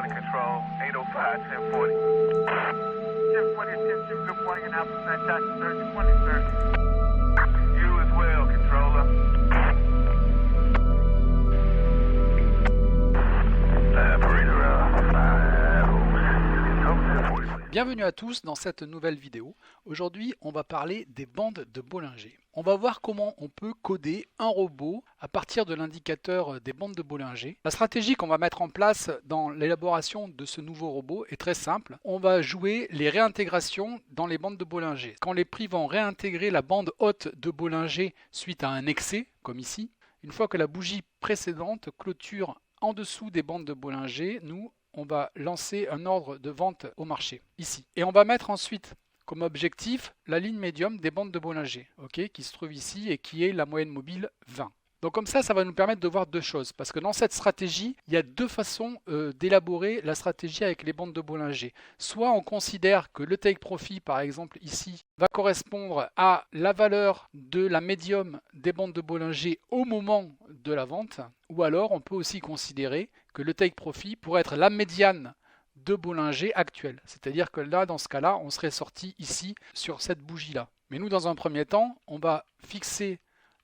1040 control, 805, 1040. 1040 attention, good morning, and Alpha Fantastic 3020, sir. You as well, controller. Bienvenue à tous dans cette nouvelle vidéo. Aujourd'hui, on va parler des bandes de Bollinger. On va voir comment on peut coder un robot à partir de l'indicateur des bandes de Bollinger. La stratégie qu'on va mettre en place dans l'élaboration de ce nouveau robot est très simple. On va jouer les réintégrations dans les bandes de Bollinger. Quand les prix vont réintégrer la bande haute de Bollinger suite à un excès, comme ici, une fois que la bougie précédente clôture en dessous des bandes de Bollinger, nous, on va lancer un ordre de vente au marché, ici. Et on va mettre ensuite comme objectif la ligne médium des bandes de Bollinger, qui se trouve ici et qui est la moyenne mobile 20. Donc comme ça va nous permettre de voir deux choses, parce que dans cette stratégie, il y a deux façons d'élaborer la stratégie avec les bandes de Bollinger. Soit on considère que le take profit, par exemple ici, va correspondre à la valeur de la médium des bandes de Bollinger au moment de la vente, ou alors on peut aussi considérer que le take profit pourrait être la médiane de Bollinger actuelle. C'est-à-dire que là, dans ce cas-là, on serait sorti ici sur cette bougie-là. Mais nous, dans un premier temps, on va fixer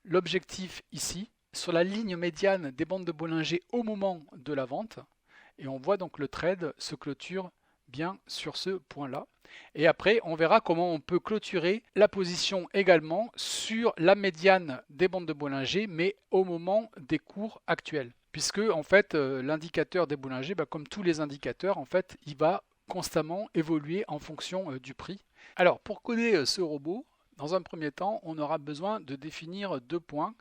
l'objectif ici, sur la ligne médiane des bandes de Bollinger au moment de la vente. Et on voit donc le trade se clôture bien sur ce point-là. Et après, on verra comment on peut clôturer la position également sur la médiane des bandes de Bollinger, mais au moment des cours actuels. Puisque en fait, l'indicateur des Bollinger, comme tous les indicateurs, en fait, il va constamment évoluer en fonction du prix. Alors, pour coder ce robot, dans un premier temps, on aura besoin de définir deux points.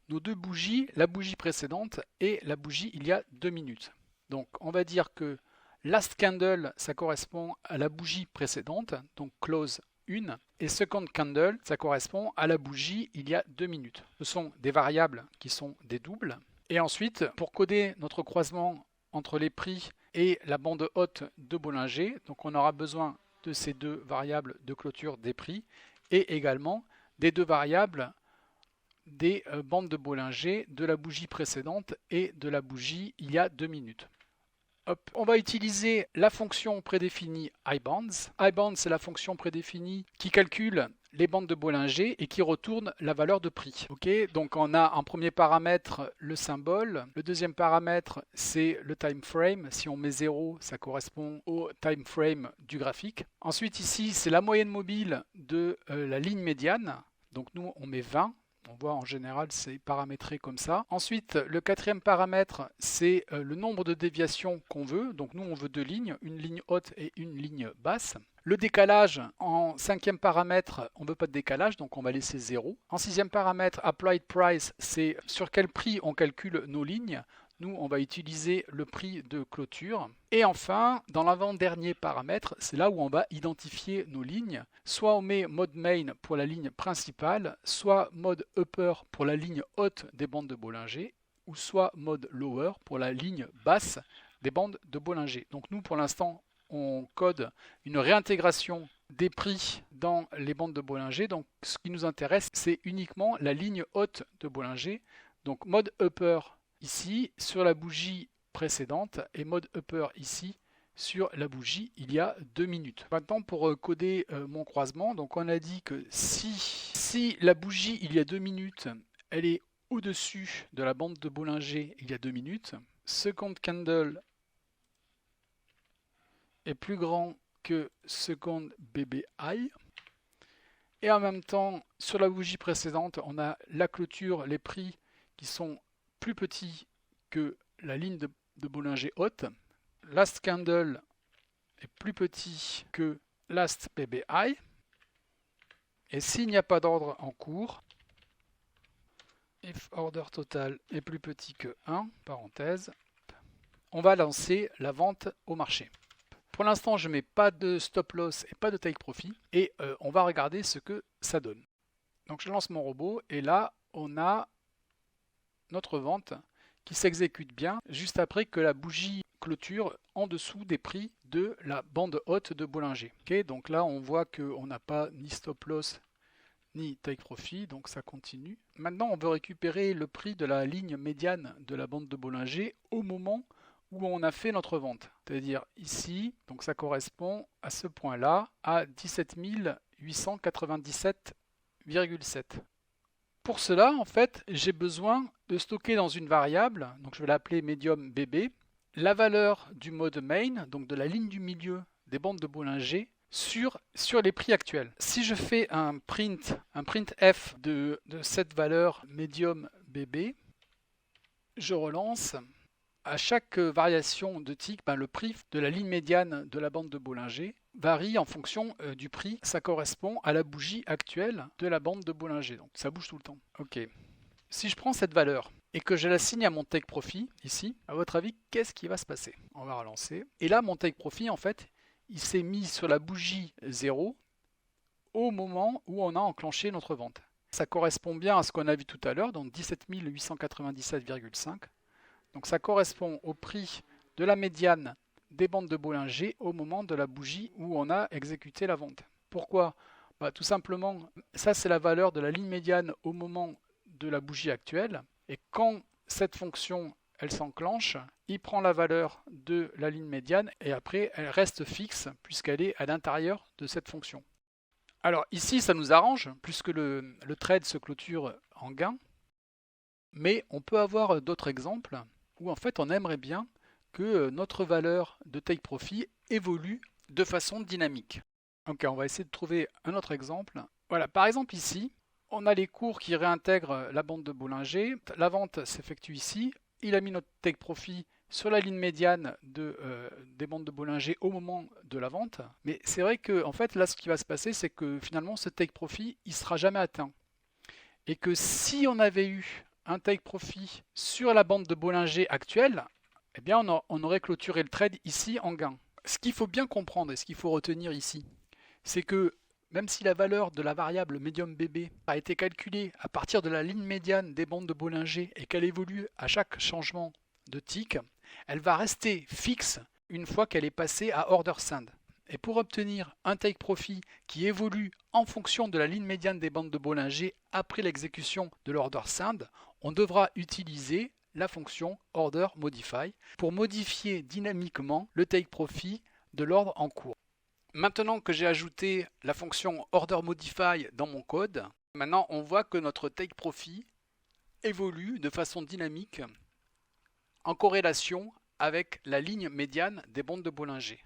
Nos deux bougies, la bougie précédente et la bougie il y a 2 minutes. Donc, on va dire que last candle, ça correspond à la bougie précédente, donc close 1, et second candle, ça correspond à la bougie il y a 2 minutes. Ce sont des variables qui sont des doubles. Et ensuite, pour coder notre croisement entre les prix et la bande haute de Bollinger, donc on aura besoin de ces deux variables de clôture des prix et également des deux variables des bandes de Bollinger de la bougie précédente et de la bougie il y a 2 minutes. Hop. On va utiliser la fonction prédéfinie iBands. iBands, c'est la fonction prédéfinie qui calcule les bandes de Bollinger et qui retourne la valeur de prix. Donc on a en premier paramètre le symbole. Le deuxième paramètre, c'est le time frame. Si on met 0, ça correspond au time frame du graphique. Ensuite ici, c'est la moyenne mobile de la ligne médiane. Donc nous, on met 20. On voit en général c'est paramétré comme ça. Ensuite, le quatrième paramètre, c'est le nombre de déviations qu'on veut. Donc nous, on veut deux lignes, une ligne haute et une ligne basse. Le décalage, en cinquième paramètre, on ne veut pas de décalage, donc on va laisser 0. En sixième paramètre, applied price, c'est sur quel prix on calcule nos lignes. Nous, on va utiliser le prix de clôture. Et enfin, dans l'avant-dernier paramètre, c'est là où on va identifier nos lignes. Soit on met mode main pour la ligne principale, soit mode upper pour la ligne haute des bandes de Bollinger, ou soit mode lower pour la ligne basse des bandes de Bollinger. Donc nous, pour l'instant, on code une réintégration des prix dans les bandes de Bollinger. Donc ce qui nous intéresse, c'est uniquement la ligne haute de Bollinger. Donc mode upper ici sur la bougie précédente et mode upper ici sur la bougie il y a 2 minutes. Maintenant pour coder mon croisement, donc on a dit que si la bougie il y a 2 minutes, elle est au-dessus de la bande de Bollinger il y a 2 minutes, second candle est plus grand que second BBI. Et en même temps, sur la bougie précédente, on a la clôture, les prix qui sont plus petits que la ligne de Bollinger haute. Last candle est plus petit que last BBI. Et s'il n'y a pas d'ordre en cours, if order total est plus petit que 1, parenthèse, on va lancer la vente au marché. Pour l'instant, je ne mets pas de stop loss et pas de take profit. Et on va regarder ce que ça donne. Donc je lance mon robot et là, on a notre vente qui s'exécute bien juste après que la bougie clôture en dessous des prix de la bande haute de Bollinger. Donc là, on voit qu'on n'a pas ni stop loss ni take profit, donc ça continue. Maintenant, on veut récupérer le prix de la ligne médiane de la bande de Bollinger au moment où on a fait notre vente. C'est-à-dire ici, donc ça correspond à ce point-là, à 17 897,7. Pour cela, en fait, j'ai besoin de stocker dans une variable, donc je vais l'appeler medium bb, la valeur du mode main, donc de la ligne du milieu des bandes de Bollinger, sur les prix actuels. Si je fais un printf de cette valeur medium bb, je relance. À chaque variation de tick, le prix de la ligne médiane de la bande de Bollinger varie en fonction du prix. Ça correspond à la bougie actuelle de la bande de Bollinger. Donc ça bouge tout le temps. Ok. Si je prends cette valeur et que je l'assigne à mon take profit ici, à votre avis, qu'est-ce qui va se passer? On va relancer. Et là, mon take profit, en fait, il s'est mis sur la bougie 0 au moment où on a enclenché notre vente. Ça correspond bien à ce qu'on a vu tout à l'heure, donc 17 897,5. Donc ça correspond au prix de la médiane des bandes de Bollinger au moment de la bougie où on a exécuté la vente. Pourquoi? Tout simplement, ça c'est la valeur de la ligne médiane au moment de la bougie actuelle. Et quand cette fonction elle s'enclenche, il prend la valeur de la ligne médiane et après elle reste fixe puisqu'elle est à l'intérieur de cette fonction. Alors ici ça nous arrange puisque le trade se clôture en gain. Mais on peut avoir d'autres exemples où en fait on aimerait bien que notre valeur de take profit évolue de façon dynamique. Ok, on va essayer de trouver un autre exemple. Voilà, par exemple ici, on a les cours qui réintègrent la bande de Bollinger. La vente s'effectue ici. Il a mis notre take profit sur la ligne médiane des bandes de Bollinger au moment de la vente. Mais c'est vrai que en fait là ce qui va se passer, c'est que finalement ce take profit il ne sera jamais atteint. Et que si on avait eu un take profit sur la bande de Bollinger actuelle, eh bien on aurait clôturé le trade ici en gain. Ce qu'il faut bien comprendre et ce qu'il faut retenir ici, c'est que même si la valeur de la variable medium bb a été calculée à partir de la ligne médiane des bandes de Bollinger et qu'elle évolue à chaque changement de tick, elle va rester fixe une fois qu'elle est passée à order send. Et pour obtenir un take profit qui évolue en fonction de la ligne médiane des bandes de Bollinger après l'exécution de l'order send, on devra utiliser la fonction order modify pour modifier dynamiquement le take profit de l'ordre en cours. Maintenant que j'ai ajouté la fonction order modify dans mon code, maintenant on voit que notre take profit évolue de façon dynamique en corrélation avec la ligne médiane des bandes de Bollinger.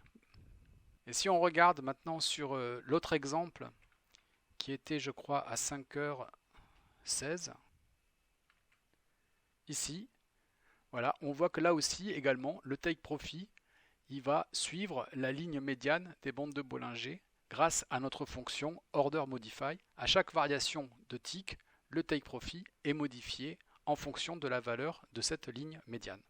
Et si on regarde maintenant sur l'autre exemple, qui était je crois à 5h16, ici, voilà, on voit que là aussi également le take profit, il va suivre la ligne médiane des bandes de Bollinger grâce à notre fonction order modify. À chaque variation de tick, le take profit est modifié en fonction de la valeur de cette ligne médiane.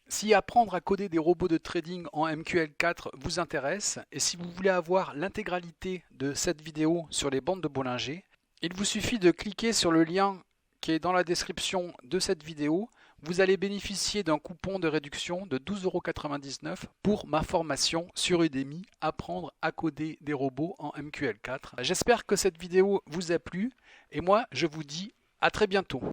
Si apprendre à coder des robots de trading en MQL4 vous intéresse et si vous voulez avoir l'intégralité de cette vidéo sur les bandes de Bollinger, il vous suffit de cliquer sur le lien qui est dans la description de cette vidéo. Vous allez bénéficier d'un coupon de réduction de 12,99 € pour ma formation sur Udemy, apprendre à coder des robots en MQL4. J'espère que cette vidéo vous a plu et moi je vous dis à très bientôt.